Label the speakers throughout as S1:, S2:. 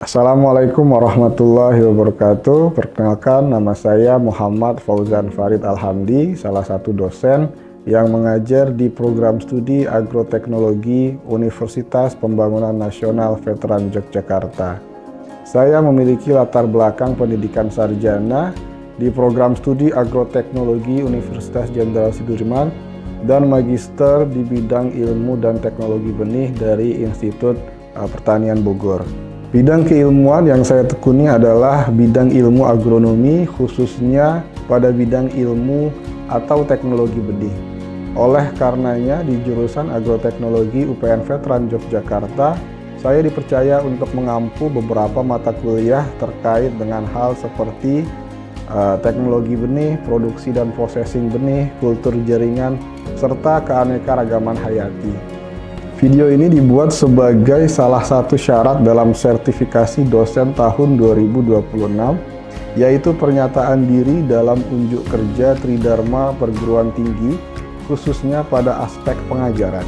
S1: Assalamualaikum warahmatullahi wabarakatuh. Perkenalkan, nama saya Muhammad Fauzan Farid Alhamdi, salah satu dosen yang mengajar di program studi agroteknologi Universitas Pembangunan Nasional Veteran Yogyakarta. Saya memiliki latar belakang pendidikan sarjana di program studi agroteknologi Universitas Jenderal Sudirman dan magister di bidang ilmu dan teknologi benih dari Institut Pertanian Bogor. Bidang keilmuan yang saya tekuni adalah bidang ilmu agronomi, khususnya pada bidang ilmu atau teknologi benih. Oleh karenanya, di jurusan agroteknologi UPN Veteran Yogyakarta, saya dipercaya untuk mengampu beberapa mata kuliah terkait dengan hal seperti teknologi benih, produksi dan processing benih, kultur jaringan, serta keanekaragaman hayati. Video ini dibuat sebagai salah satu syarat dalam sertifikasi dosen tahun 2026, yaitu pernyataan diri dalam unjuk kerja Tridharma Perguruan Tinggi, khususnya pada aspek pengajaran.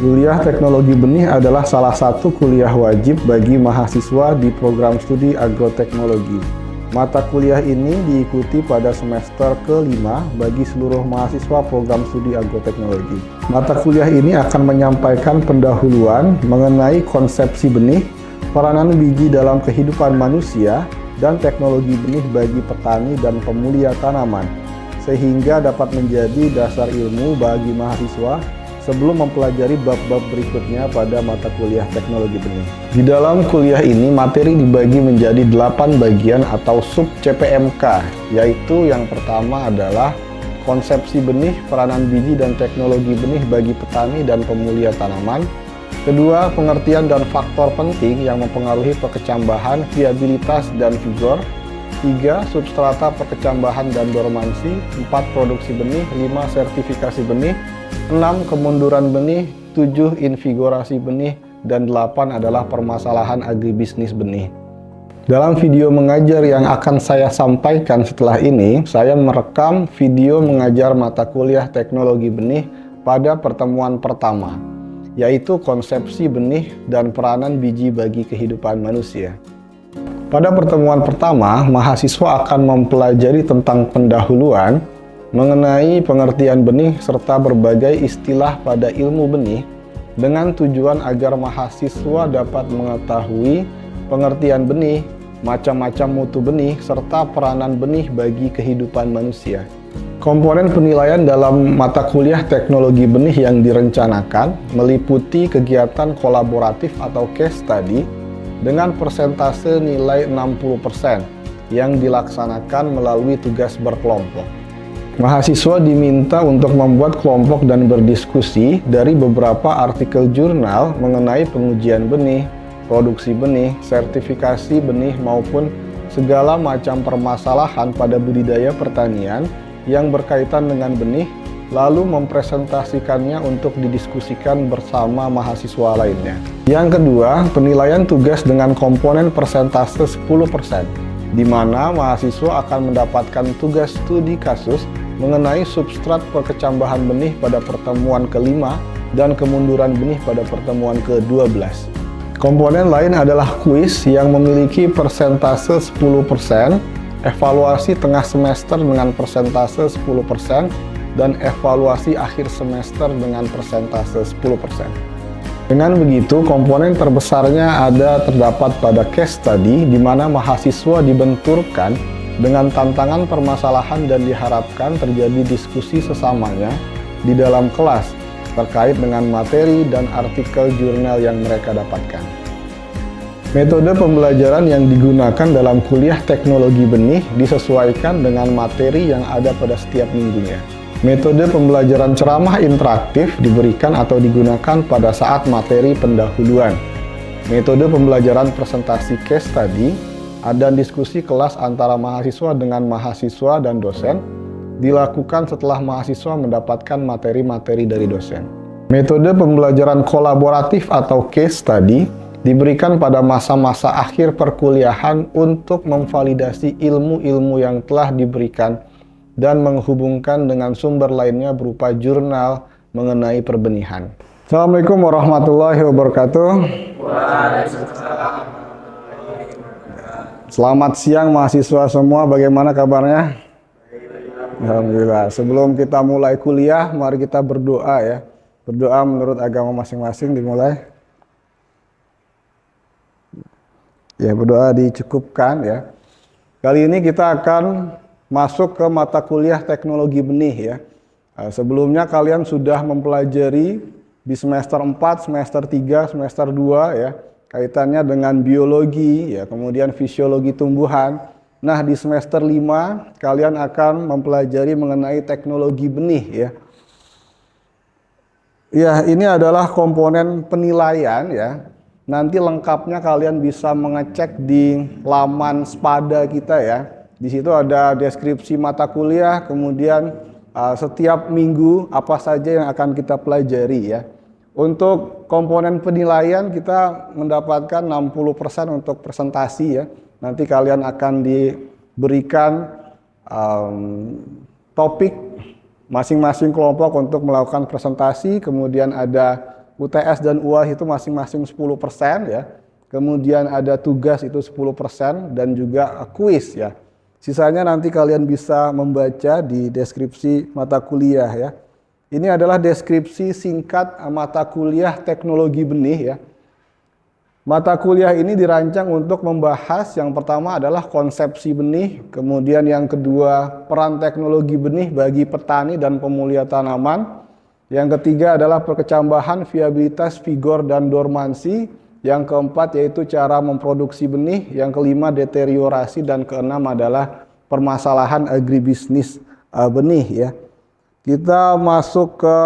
S1: Kuliah teknologi benih adalah salah satu kuliah wajib bagi mahasiswa di program studi agroteknologi. Mata kuliah ini diikuti pada semester ke-5 bagi seluruh mahasiswa program studi agroteknologi. Mata kuliah ini akan menyampaikan pendahuluan mengenai konsepsi benih, peranan biji dalam kehidupan manusia, dan teknologi benih bagi petani dan pemulia tanaman, sehingga dapat menjadi dasar ilmu bagi mahasiswa sebelum mempelajari bab-bab berikutnya pada mata kuliah teknologi benih. Di dalam kuliah ini, materi dibagi menjadi 8 bagian atau sub CPMK, yaitu yang pertama adalah konsepsi benih, peranan biji dan teknologi benih bagi petani dan pemulia tanaman. Kedua, pengertian dan faktor penting yang mempengaruhi perkecambahan, viabilitas, dan vigor. 3. Substrata perkecambahan dan dormansi. 4. Produksi benih. 5. Sertifikasi benih. 6. Kemunduran benih. 7. Invigorasi benih. Dan 8 adalah permasalahan agribisnis benih. Dalam video mengajar yang akan saya sampaikan setelah ini, saya merekam video mengajar mata kuliah teknologi benih pada pertemuan pertama, yaitu konsepsi benih dan peranan biji bagi kehidupan manusia. Pada pertemuan pertama, mahasiswa akan mempelajari tentang pendahuluan mengenai pengertian benih serta berbagai istilah pada ilmu benih dengan tujuan agar mahasiswa dapat mengetahui pengertian benih, macam-macam mutu benih, serta peranan benih bagi kehidupan manusia. Komponen penilaian dalam mata kuliah teknologi benih yang direncanakan meliputi kegiatan kolaboratif atau case study dengan persentase nilai 60% yang dilaksanakan melalui tugas berkelompok. Mahasiswa diminta untuk membuat kelompok dan berdiskusi dari beberapa artikel jurnal mengenai pengujian benih, produksi benih, sertifikasi benih maupun segala macam permasalahan pada budidaya pertanian yang berkaitan dengan benih, lalu mempresentasikannya untuk didiskusikan bersama mahasiswa lainnya. Yang kedua, penilaian tugas dengan komponen persentase 10%, di mana mahasiswa akan mendapatkan tugas studi kasus mengenai substrat perkecambahan benih pada pertemuan ke-5 dan kemunduran benih pada pertemuan ke-12. Komponen lain adalah kuis yang memiliki persentase 10%, evaluasi tengah semester dengan persentase 10%, dan evaluasi akhir semester dengan persentase 10%. Dengan begitu, komponen terbesarnya terdapat pada case study, di mana mahasiswa dibenturkan dengan tantangan permasalahan dan diharapkan terjadi diskusi sesamanya di dalam kelas terkait dengan materi dan artikel jurnal yang mereka dapatkan. Metode pembelajaran yang digunakan dalam kuliah teknologi benih disesuaikan dengan materi yang ada pada setiap minggunya. Metode pembelajaran ceramah interaktif diberikan atau digunakan pada saat materi pendahuluan. Metode pembelajaran presentasi case study dan diskusi kelas antara mahasiswa dengan mahasiswa dan dosen dilakukan setelah mahasiswa mendapatkan materi-materi dari dosen. Metode pembelajaran kolaboratif atau case study diberikan pada masa-masa akhir perkuliahan untuk memvalidasi ilmu-ilmu yang telah diberikan dan menghubungkan dengan sumber lainnya berupa jurnal mengenai perbenihan. Assalamualaikum warahmatullahi wabarakatuh.
S2: Waalaikumsalam.
S1: Selamat siang mahasiswa semua, bagaimana kabarnya? Alhamdulillah. Sebelum kita mulai kuliah, mari kita berdoa ya. Berdoa menurut agama masing-masing dimulai. Ya, berdoa dicukupkan ya. Kali ini kita akan masuk ke mata kuliah teknologi benih ya. Sebelumnya kalian sudah mempelajari di semester 4, semester 3, semester 2 ya. Kaitannya dengan biologi ya, kemudian fisiologi tumbuhan. Nah, di semester 5 kalian akan mempelajari mengenai teknologi benih ya. Ya, ini adalah komponen penilaian ya. Nanti lengkapnya kalian bisa mengecek di laman Spada kita ya. Di situ ada deskripsi mata kuliah, kemudian setiap minggu apa saja yang akan kita pelajari ya. Untuk komponen penilaian kita mendapatkan 60% untuk presentasi ya. Nanti kalian akan diberikan topik masing-masing kelompok untuk melakukan presentasi, kemudian ada UTS dan UAS itu masing-masing 10% ya. Kemudian ada tugas itu 10% dan juga kuis ya. Sisanya nanti kalian bisa membaca di deskripsi mata kuliah ya. Ini adalah deskripsi singkat mata kuliah teknologi benih ya. Mata kuliah ini dirancang untuk membahas yang pertama adalah konsepsi benih, kemudian yang kedua peran teknologi benih bagi petani dan pemulia tanaman, yang ketiga adalah perkecambahan, viabilitas, vigor, dan dormansi, yang keempat yaitu cara memproduksi benih, yang kelima deteriorasi, dan keenam adalah permasalahan agribisnis benih ya. Kita masuk ke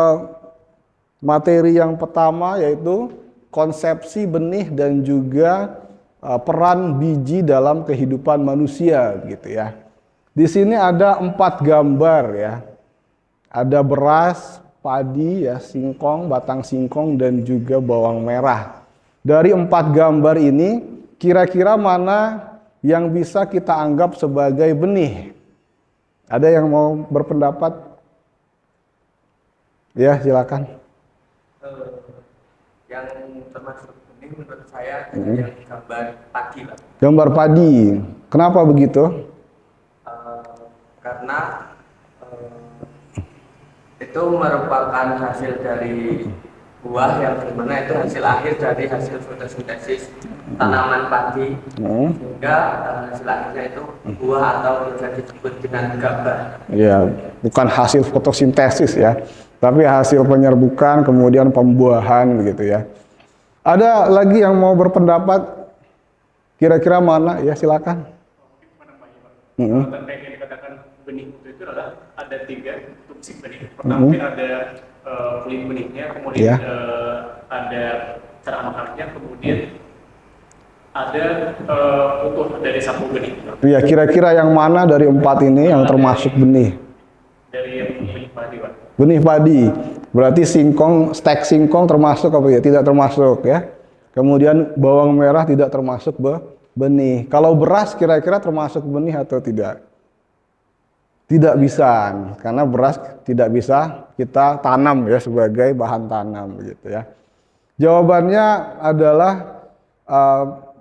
S1: materi yang pertama yaitu konsepsi benih dan juga peran biji dalam kehidupan manusia gitu ya. Di sini ada 4 gambar ya. Ada beras, padi ya, singkong, batang singkong dan juga bawang merah. Dari 4 gambar ini kira-kira mana yang bisa kita anggap sebagai benih? Ada yang mau berpendapat? Ya, silakan.
S2: Yang termasuk benih menurut saya yang gambar padi, Pak.
S1: Gambar padi. Kenapa begitu?
S2: Karena itu merupakan hasil dari buah yang dimana itu hasil akhir dari hasil fotosintesis tanaman padi, sehingga hasil akhirnya itu buah atau bisa disebut dengan gabah.
S1: Ya, bukan hasil fotosintesis ya, tapi hasil penyerbukan kemudian pembuahan begitu ya. Ada lagi yang mau berpendapat? Kira-kira mana? Ya, silakan.
S3: Tentang yang dikatakan benih itu adalah ada 3 fungsi benih. Pertama ada kulit benihnya, kemudian ada cara makannya, kemudian ada utuh dari sapu benih.
S1: Iya, kira-kira yang mana dari 4 ini yang termasuk benih?
S3: Dari yang benih padi, Pak.
S1: Benih padi. Berarti singkong, stek singkong termasuk apa ya? Tidak termasuk ya. Kemudian bawang merah tidak termasuk benih. Kalau beras kira-kira termasuk benih atau tidak? Tidak bisa, karena beras tidak bisa kita tanam ya sebagai bahan tanam gitu ya. Jawabannya adalah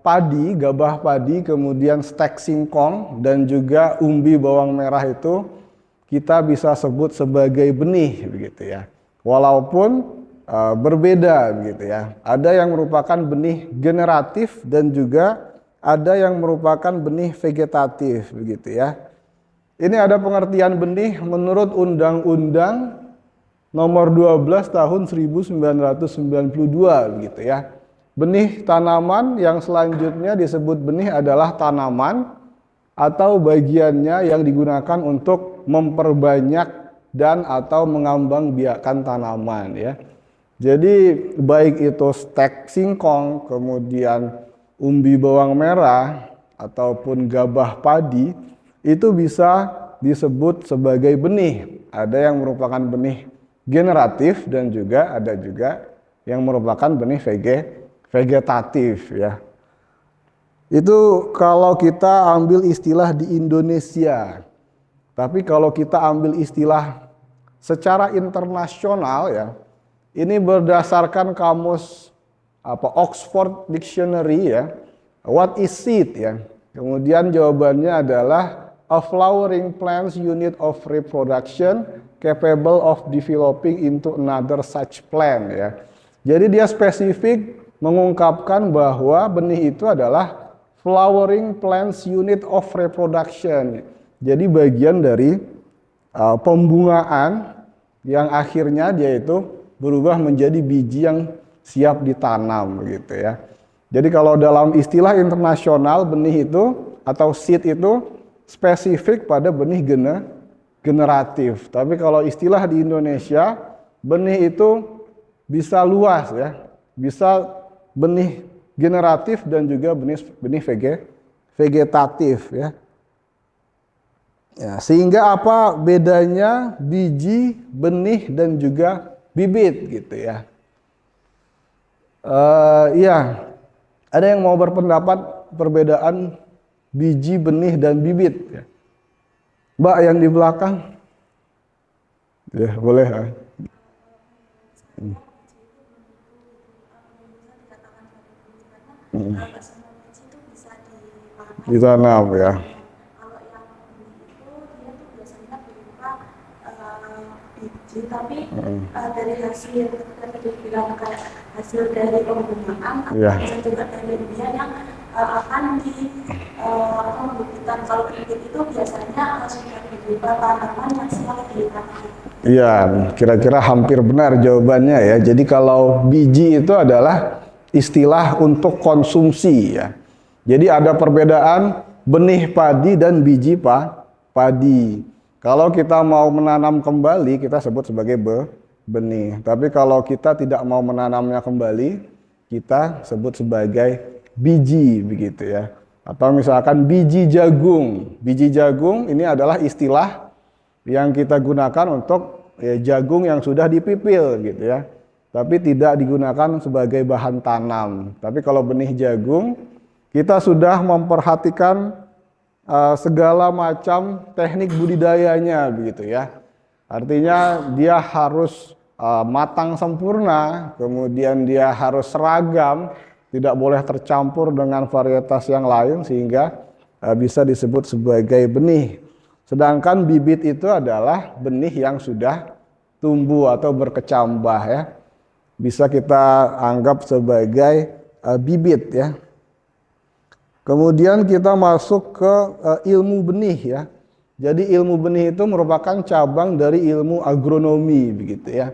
S1: padi, gabah padi, kemudian stek singkong dan juga umbi bawang merah itu kita bisa sebut sebagai benih begitu ya. Walaupun berbeda begitu ya. Ada yang merupakan benih generatif dan juga ada yang merupakan benih vegetatif begitu ya. Ini ada pengertian benih menurut Undang-Undang Nomor 12 Tahun 1992 begitu ya. Benih tanaman yang selanjutnya disebut benih adalah tanaman atau bagiannya yang digunakan untuk memperbanyak dan atau mengembangbiakan tanaman ya. Jadi baik itu stek singkong, kemudian umbi bawang merah ataupun gabah padi itu bisa disebut sebagai benih. Ada yang merupakan benih generatif dan juga ada juga yang merupakan benih vegetatif ya. Itu kalau kita ambil istilah di Indonesia. Tapi kalau kita ambil istilah secara internasional ya, ini berdasarkan kamus Oxford Dictionary ya. What is seed ya? Kemudian jawabannya adalah a flowering plant's unit of reproduction capable of developing into another such plant ya. Jadi dia spesifik mengungkapkan bahwa benih itu adalah flowering plant's unit of reproduction. Jadi bagian dari pembungaan yang akhirnya dia itu berubah menjadi biji yang siap ditanam gitu ya. Jadi kalau dalam istilah internasional benih itu atau seed itu spesifik pada benih generatif. Tapi kalau istilah di Indonesia benih itu bisa luas ya. Bisa benih generatif dan juga benih vegetatif ya. Ya, sehingga apa bedanya biji, benih dan juga bibit gitu ya. Iya, ada yang mau berpendapat perbedaan biji, benih dan bibit ya. Mbak yang di belakang, ya boleh. Ditanam ya.
S4: Tapi dari hasil bilang kayak hasil dari pembungaan bisa juga dari dia yang akan membuktikan kalau bibit itu biasanya sudah berupa tanaman yang siap ditanam.
S1: Iya, kira-kira hampir benar jawabannya ya. Jadi kalau biji itu adalah istilah untuk konsumsi ya. Jadi ada perbedaan benih padi dan biji padi. Kalau kita mau menanam kembali, kita sebut sebagai benih. Tapi kalau kita tidak mau menanamnya kembali, kita sebut sebagai biji, begitu ya. Atau misalkan biji jagung. Biji jagung ini adalah istilah yang kita gunakan untuk jagung yang sudah dipipil, gitu ya. Tapi tidak digunakan sebagai bahan tanam. Tapi kalau benih jagung, kita sudah memperhatikan segala macam teknik budidayanya begitu ya. Artinya dia harus matang sempurna, kemudian dia harus seragam, tidak boleh tercampur dengan varietas yang lain sehingga bisa disebut sebagai benih. Sedangkan bibit itu adalah benih yang sudah tumbuh atau berkecambah ya. Bisa kita anggap sebagai bibit ya. Kemudian kita masuk ke ilmu benih ya. Jadi ilmu benih itu merupakan cabang dari ilmu agronomi begitu ya.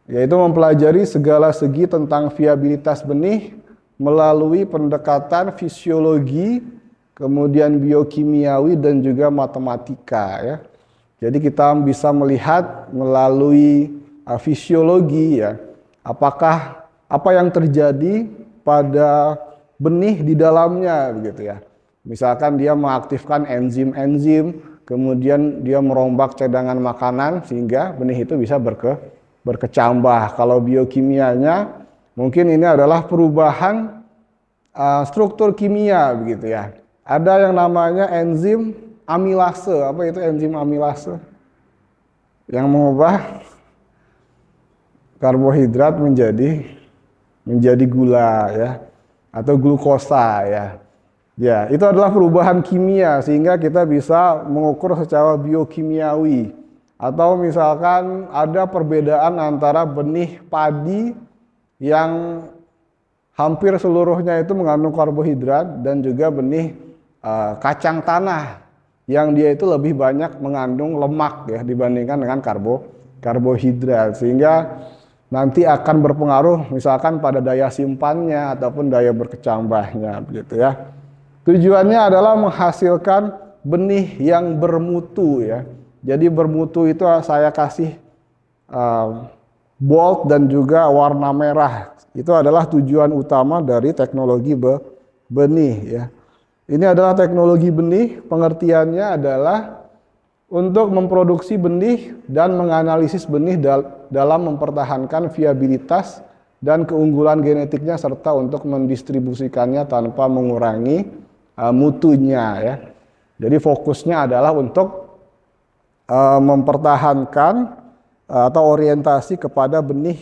S1: Yaitu mempelajari segala segi tentang viabilitas benih melalui pendekatan fisiologi, kemudian biokimiawi dan juga matematika ya. Jadi kita bisa melihat melalui fisiologi ya. Apakah apa yang terjadi pada benih di dalamnya begitu ya. Misalkan dia mengaktifkan enzim-enzim, kemudian dia merombak cadangan makanan sehingga benih itu bisa berkecambah. Kalau biokimianya mungkin ini adalah perubahan struktur kimia begitu ya. Ada yang namanya enzim amilase. Apa itu enzim amilase? Yang mengubah karbohidrat menjadi gula ya. Atau glukosa ya. Ya, itu adalah perubahan kimia sehingga kita bisa mengukur secara biokimiawi. Atau misalkan ada perbedaan antara benih padi yang hampir seluruhnya itu mengandung karbohidrat dan juga benih kacang tanah yang dia itu lebih banyak mengandung lemak ya dibandingkan dengan karbohidrat sehingga nanti akan berpengaruh misalkan pada daya simpannya ataupun daya berkecambahnya begitu ya. Tujuannya adalah menghasilkan benih yang bermutu ya. Jadi bermutu itu saya kasih bold dan juga warna merah. Itu adalah tujuan utama dari teknologi benih ya. Ini adalah teknologi benih, pengertiannya adalah untuk memproduksi benih dan menganalisis benih dalam mempertahankan viabilitas dan keunggulan genetiknya serta untuk mendistribusikannya tanpa mengurangi mutunya ya. Jadi fokusnya adalah untuk mempertahankan atau orientasi kepada benih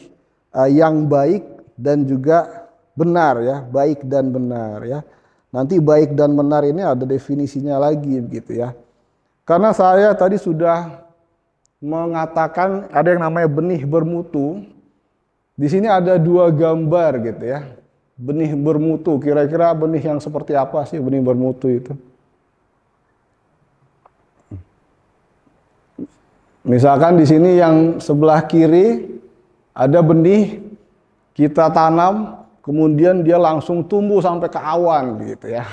S1: yang baik dan juga benar ya, baik dan benar ya. Nanti baik dan benar ini ada definisinya lagi begitu ya. Karena saya tadi sudah mengatakan ada yang namanya benih bermutu. Di sini ada dua gambar gitu ya. Benih bermutu, kira-kira benih yang seperti apa sih benih bermutu itu? Misalkan di sini yang sebelah kiri ada benih kita tanam, kemudian dia langsung tumbuh sampai ke awan gitu ya.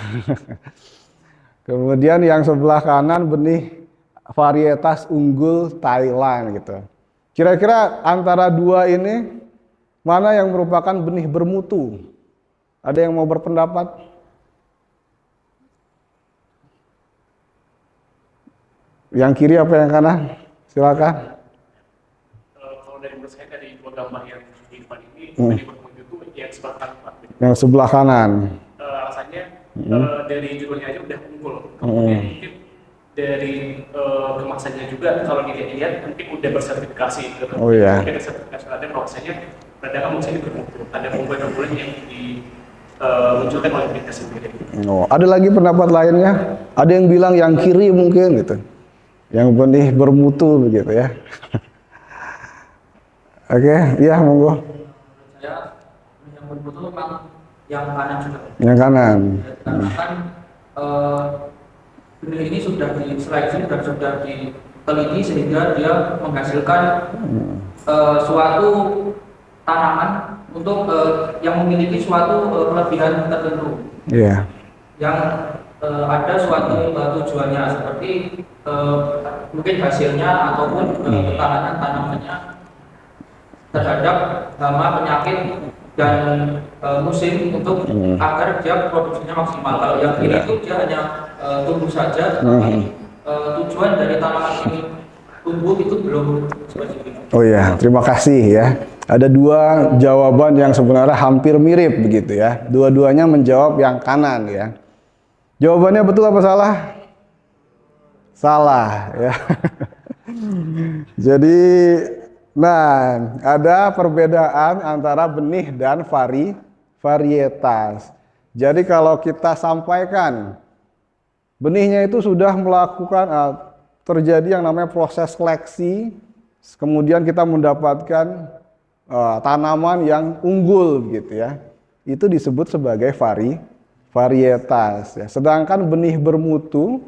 S1: Kemudian yang sebelah kanan benih varietas unggul Thailand gitu. Kira-kira antara dua ini mana yang merupakan benih bermutu? Ada yang mau berpendapat? Yang kiri apa yang kanan? Silakan.
S3: Kalau dari menurut saya dari dua gambar yang di depan ini, benih bermutu itu yang sebelah kanan, Pak.
S1: Yang sebelah kanan.
S3: Alasannya dari judulnya aja udah unggul. Kemudian mungkin dari kemasannya juga kalau dilihat mungkin udah bersertifikasi gitu.
S1: Oh iya.
S3: Mungkin ada sertifikasi ada bahwasanya pedagang mungkin bermutu. Ada unggulan-unggulan yang dimunculkan oleh mereka sendiri.
S1: Oh, ada lagi pendapat lainnya? Ada yang bilang yang kiri mungkin gitu. Yang benih bermutu begitu ya. Oke, iya monggo.
S2: Saya yang bermutu memang yang kanan juga.
S1: Yang kanan.
S2: Karena kan benih ini sudah diseleksi dan sudah diteliti sehingga dia menghasilkan suatu tanaman untuk yang memiliki suatu kelebihan tertentu.
S1: Iya.
S2: Yang ada suatu tujuannya seperti mungkin hasilnya ataupun ketahanan tanamannya terhadap hama, penyakit dan musim untuk agar dia produksinya maksimal. Kalau yang kiri itu dia hanya tumbuh saja, tapi tujuan dari tanaman ini tumbuh itu belum spesifik.
S1: Oh ya, terima kasih ya. Ada dua jawaban yang sebenarnya hampir mirip begitu ya. Dua-duanya menjawab yang kanan ya. Jawabannya betul apa salah? Salah ya. Jadi, nah ada perbedaan antara benih dan varietas. Jadi kalau kita sampaikan benihnya itu sudah melakukan terjadi yang namanya proses seleksi, kemudian kita mendapatkan tanaman yang unggul gitu ya. Itu disebut sebagai varietas ya. Sedangkan benih bermutu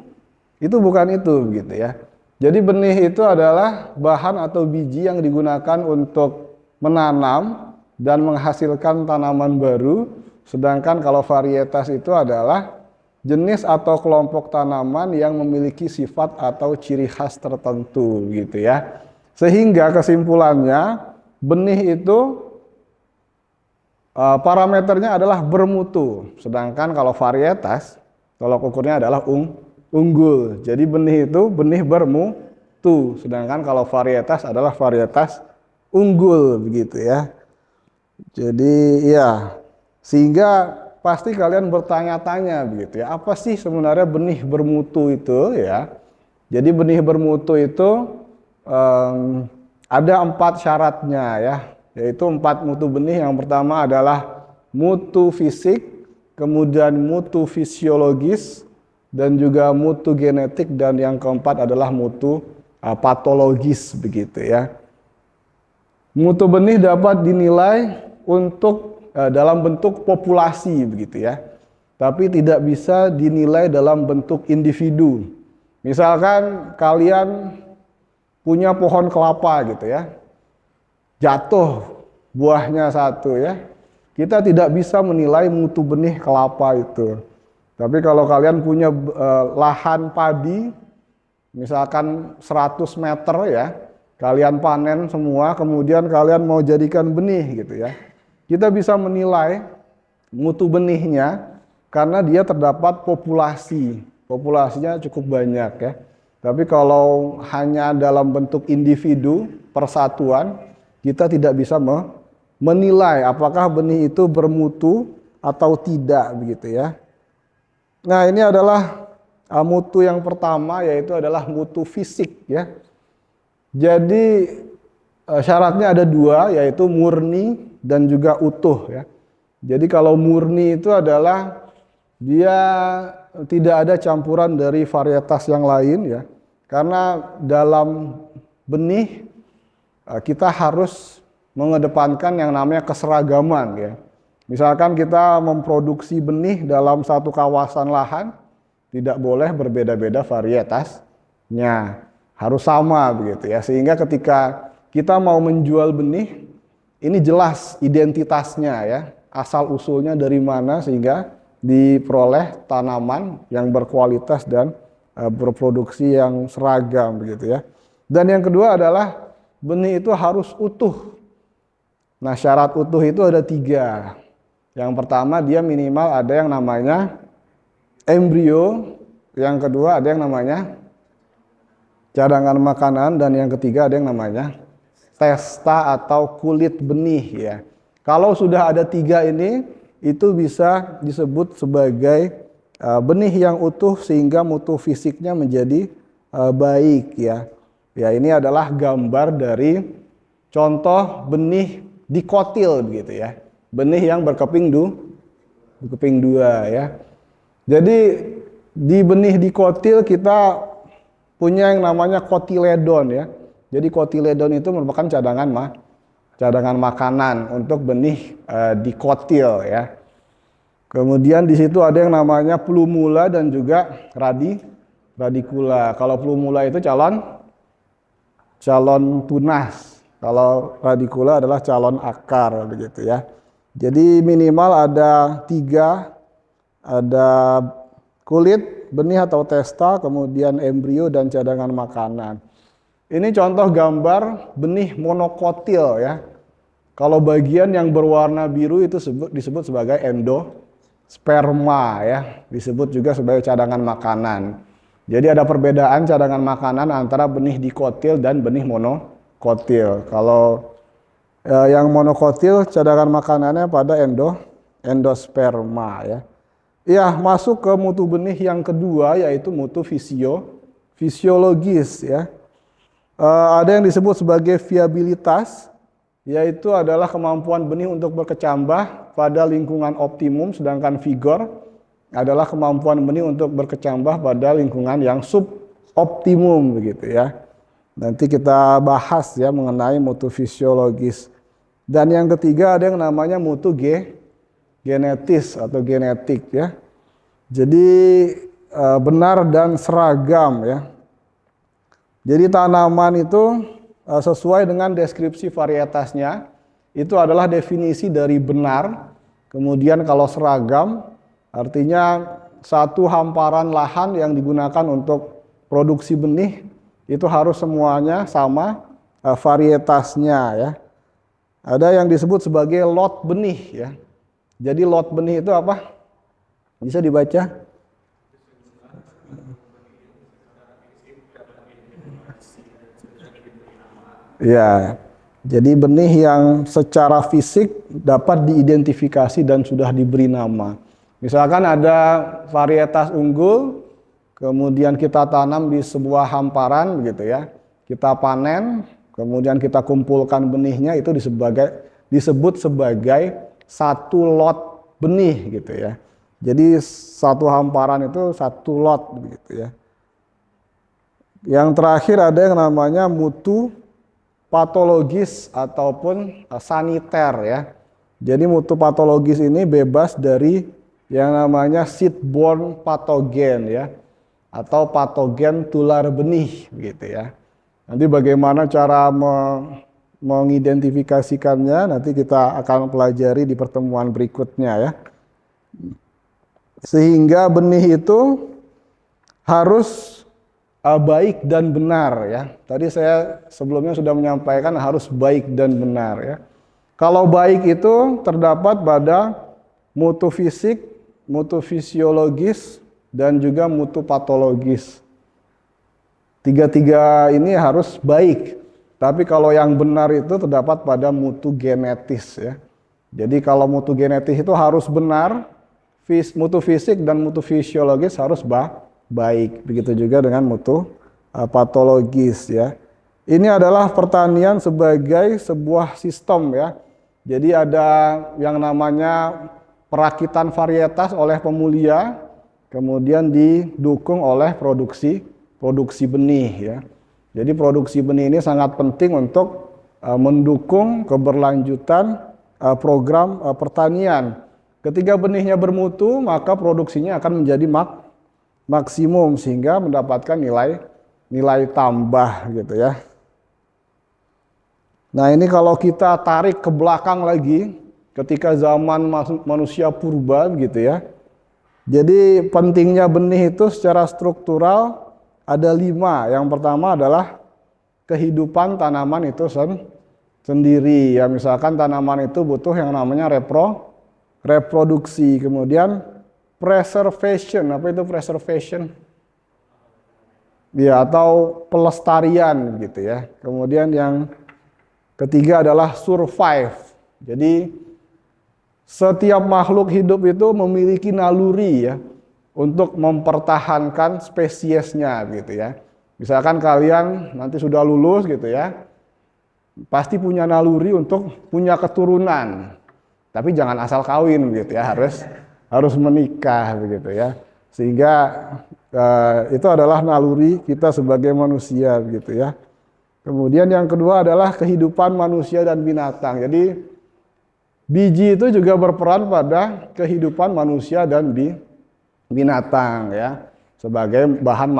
S1: itu bukan itu gitu ya. Jadi benih itu adalah bahan atau biji yang digunakan untuk menanam dan menghasilkan tanaman baru. Sedangkan kalau varietas itu adalah jenis atau kelompok tanaman yang memiliki sifat atau ciri khas tertentu gitu ya. Sehingga kesimpulannya benih itu parameternya adalah bermutu. Sedangkan kalau varietas tolok ukurnya adalah unggul. Jadi benih itu benih bermutu. Sedangkan kalau varietas adalah varietas unggul begitu ya. Jadi ya, sehingga pasti kalian bertanya-tanya begitu ya, apa sih sebenarnya benih bermutu itu ya? Jadi benih bermutu itu ada 4 syaratnya ya, yaitu 4 mutu benih. Yang pertama adalah mutu fisik, kemudian mutu fisiologis, dan juga mutu genetik, dan yang keempat adalah mutu patologis begitu ya. Mutu benih dapat dinilai untuk dalam bentuk populasi begitu ya, tapi tidak bisa dinilai dalam bentuk individu. Misalkan kalian punya pohon kelapa gitu ya, jatuh buahnya satu ya, kita tidak bisa menilai mutu benih kelapa itu. Tapi kalau kalian punya lahan padi, misalkan 100 meter ya, kalian panen semua, kemudian kalian mau jadikan benih gitu ya, kita bisa menilai mutu benihnya karena dia terdapat populasinya cukup banyak ya. Tapi kalau hanya dalam bentuk individu, persatuan, kita tidak bisa menilai apakah benih itu bermutu atau tidak begitu ya. Nah, ini adalah mutu yang pertama, yaitu adalah mutu fisik ya. Jadi syaratnya ada 2, yaitu murni dan juga utuh ya. Jadi kalau murni itu adalah Dia tidak ada campuran dari varietas yang lain ya. Karena dalam benih kita harus mengedepankan yang namanya keseragaman ya. Misalkan kita memproduksi benih dalam satu kawasan lahan, tidak boleh berbeda-beda varietasnya, harus sama begitu ya. Sehingga ketika kita mau menjual benih, ini jelas identitasnya ya, asal usulnya dari mana sehingga diperoleh tanaman yang berkualitas dan berproduksi yang seragam begitu ya. Dan yang kedua adalah benih itu harus utuh. Nah, syarat utuh itu ada 3. Yang pertama, dia minimal ada yang namanya embrio. Yang kedua, ada yang namanya cadangan makanan. Dan yang ketiga, ada yang namanya testa atau kulit benih ya. Kalau sudah ada 3 ini, itu bisa disebut sebagai benih yang utuh sehingga mutu fisiknya menjadi baik ya. Ya, ini adalah gambar dari contoh benih dikotil begitu ya. Benih yang berkeping 2 ya. Jadi di benih dikotil kita punya yang namanya kotiledon ya. Jadi kotiledon itu merupakan cadangan makanan untuk benih dikotil ya. Kemudian di situ ada yang namanya plumula dan juga radicula. Kalau plumula itu calon tunas. Kalau radicula adalah calon akar begitu ya. Jadi minimal ada 3, ada kulit, benih atau testa, kemudian embrio dan cadangan makanan. Ini contoh gambar benih monokotil ya. Kalau bagian yang berwarna biru itu disebut sebagai endosperma ya, disebut juga sebagai cadangan makanan. Jadi ada perbedaan cadangan makanan antara benih dikotil dan benih monokotil. Kalau yang monokotil cadangan makanannya pada endosperma ya. Ya, masuk ke mutu benih yang kedua yaitu mutu fisiologis ya. Ada yang disebut sebagai viabilitas, yaitu adalah kemampuan benih untuk berkecambah pada lingkungan optimum, sedangkan vigor adalah kemampuan benih untuk berkecambah pada lingkungan yang suboptimum begitu ya. Nanti kita bahas ya mengenai mutu fisiologis. Dan yang ketiga ada yang namanya mutu genetis atau genetik ya. Jadi benar dan seragam ya. Jadi tanaman itu sesuai dengan deskripsi varietasnya, itu adalah definisi dari benar. Kemudian kalau seragam, artinya satu hamparan lahan yang digunakan untuk produksi benih, itu harus semuanya sama varietasnya ya. Ada yang disebut sebagai lot benih ya. Jadi lot benih itu apa? Bisa dibaca? Ya, jadi benih yang secara fisik dapat diidentifikasi dan sudah diberi nama. Misalkan ada varietas unggul, kemudian kita tanam di sebuah hamparan begitu ya. Kita panen, kemudian kita kumpulkan benihnya, itu disebut sebagai satu lot benih gitu ya. Jadi satu hamparan itu satu lot begitu ya. Yang terakhir ada yang namanya mutu patologis ataupun saniter ya. Jadi mutu patologis ini bebas dari yang namanya seedborne patogen ya, atau patogen tular benih gitu ya. Nanti bagaimana cara mengidentifikasikannya nanti kita akan pelajari di pertemuan berikutnya ya. Sehingga benih itu harus baik dan benar ya. Tadi saya sebelumnya sudah menyampaikan harus baik dan benar ya. Kalau baik itu terdapat pada mutu fisik, mutu fisiologis, dan juga mutu patologis. Tiga-tiga ini harus baik. Tapi kalau yang benar itu terdapat pada mutu genetis ya. Jadi kalau mutu genetis itu harus benar, mutu fisik dan mutu fisiologis harus baik. Begitu juga dengan mutu patologis ya. Ini adalah pertanian sebagai sebuah sistem ya. Jadi ada yang namanya perakitan varietas oleh pemulia, kemudian didukung oleh produksi benih ya. Jadi produksi benih ini sangat penting untuk mendukung keberlanjutan program pertanian. Ketika benihnya bermutu, maka produksinya akan menjadi maksimum sehingga mendapatkan nilai tambah gitu ya. Nah, ini kalau kita tarik ke belakang lagi ketika zaman manusia purba gitu ya. Jadi pentingnya benih itu secara struktural ada 5. Yang pertama adalah kehidupan tanaman itu sendiri ya. Misalkan tanaman itu butuh yang namanya reproduksi, kemudian preservation. Apa itu preservation? Ya, atau pelestarian gitu ya. Kemudian yang ketiga adalah survive. Jadi setiap makhluk hidup itu memiliki naluri ya untuk mempertahankan spesiesnya gitu ya. Misalkan kalian nanti sudah lulus gitu ya, pasti punya naluri untuk punya keturunan. Tapi jangan asal kawin gitu ya, harus menikah begitu ya. Sehingga itu adalah naluri kita sebagai manusia gitu ya. Kemudian yang kedua adalah kehidupan manusia dan binatang. Jadi biji itu juga berperan pada kehidupan manusia dan binatang ya, sebagai bahan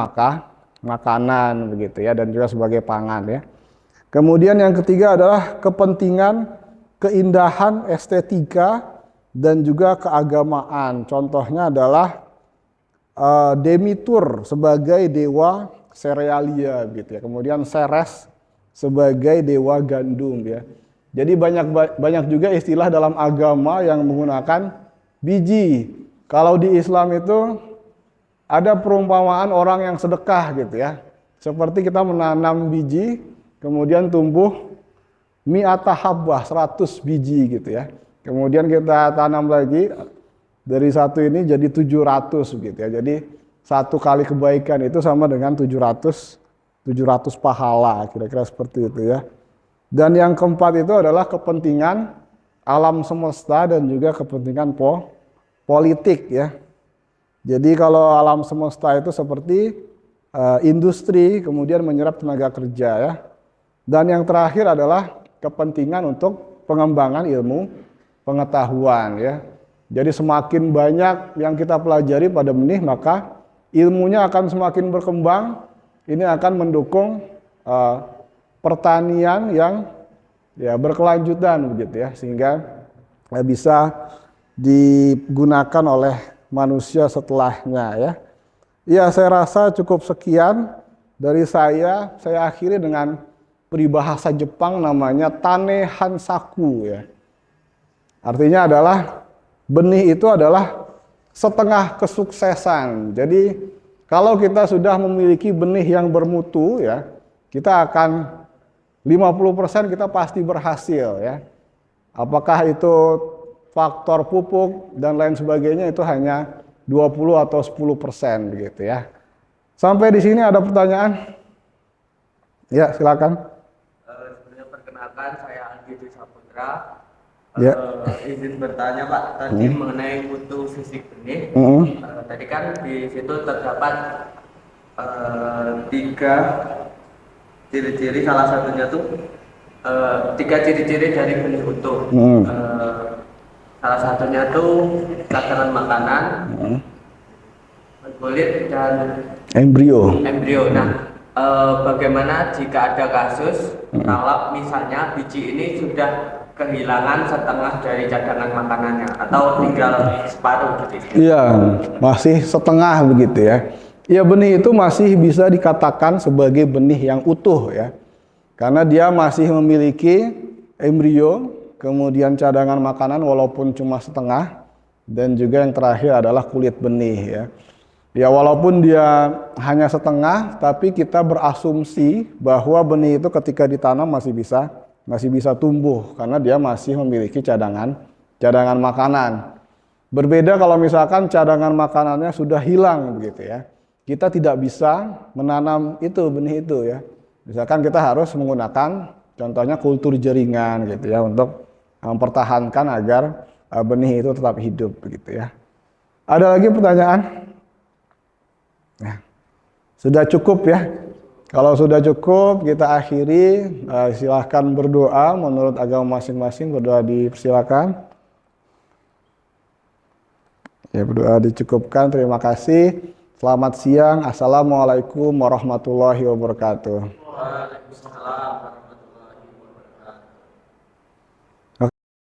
S1: makanan begitu ya, dan juga sebagai pangan ya. Kemudian yang ketiga adalah kepentingan, keindahan, estetika dan juga keagamaan. Contohnya adalah Demitur sebagai dewa serealia gitu ya. Kemudian Ceres sebagai dewa gandum ya. Jadi banyak juga istilah dalam agama yang menggunakan biji. Kalau di Islam itu ada perumpamaan orang yang sedekah gitu ya. Seperti kita menanam biji, kemudian tumbuh mi'ata habbah, 100 biji gitu ya. Kemudian kita tanam lagi, dari satu ini jadi 700 gitu ya. Jadi satu kali kebaikan itu sama dengan 700 pahala, kira-kira seperti itu ya. Dan yang keempat itu adalah kepentingan alam semesta dan juga kepentingan politik ya. Jadi kalau alam semesta itu seperti industri, kemudian menyerap tenaga kerja ya. Dan yang terakhir adalah kepentingan untuk pengembangan ilmu pengetahuan ya. Jadi semakin banyak yang kita pelajari pada benih, maka ilmunya akan semakin berkembang. Ini akan mendukung pertanian yang ya berkelanjutan begitu ya, sehingga bisa digunakan oleh manusia setelahnya ya. Ya, saya rasa cukup sekian dari saya. Saya akhiri dengan peribahasa Jepang namanya Tane Hansaku ya. Artinya adalah benih itu adalah setengah kesuksesan. Jadi kalau kita sudah memiliki benih yang bermutu ya, kita akan 50% kita pasti berhasil ya. Apakah itu faktor pupuk dan lain sebagainya, itu hanya 20 atau 10% begitu ya. Sampai di sini ada pertanyaan? Ya, silakan.
S2: Sebelumnya perkenalkan, saya Aldi Saputra.
S1: Ya.
S2: Izin bertanya Pak, tadi mengenai mutu fisik benih. Tadi kan di situ terdapat 3 ciri-ciri, salah satunya tuh 3 ciri-ciri dari benih utuh. Salah satunya tuh cadangan makanan, kulit dan embrio. Nah, bagaimana jika ada kasus kalau misalnya biji ini sudah kehilangan setengah dari cadangan makanannya atau tinggal separuh gitu?
S1: Iya, masih setengah begitu ya. Ya, benih itu masih bisa dikatakan sebagai benih yang utuh ya. Karena dia masih memiliki embrio, kemudian cadangan makanan walaupun cuma setengah, dan juga yang terakhir adalah kulit benih ya. Ya, walaupun dia hanya setengah, tapi kita berasumsi bahwa benih itu ketika ditanam masih bisa tumbuh karena dia masih memiliki cadangan makanan. Berbeda kalau misalkan cadangan makanannya sudah hilang begitu ya. Kita tidak bisa menanam benih itu ya. Misalkan kita harus menggunakan contohnya kultur jaringan gitu ya, untuk mempertahankan agar benih itu tetap hidup begitu ya. Ada lagi pertanyaan? Ya. Sudah cukup ya. Kalau sudah cukup kita akhiri. Silahkan berdoa menurut agama masing-masing. Berdoa dipersilakan. Ya, berdoa dicukupkan. Terima kasih. Selamat siang. Assalamualaikum warahmatullahi wabarakatuh.
S2: Waalaikumsalam.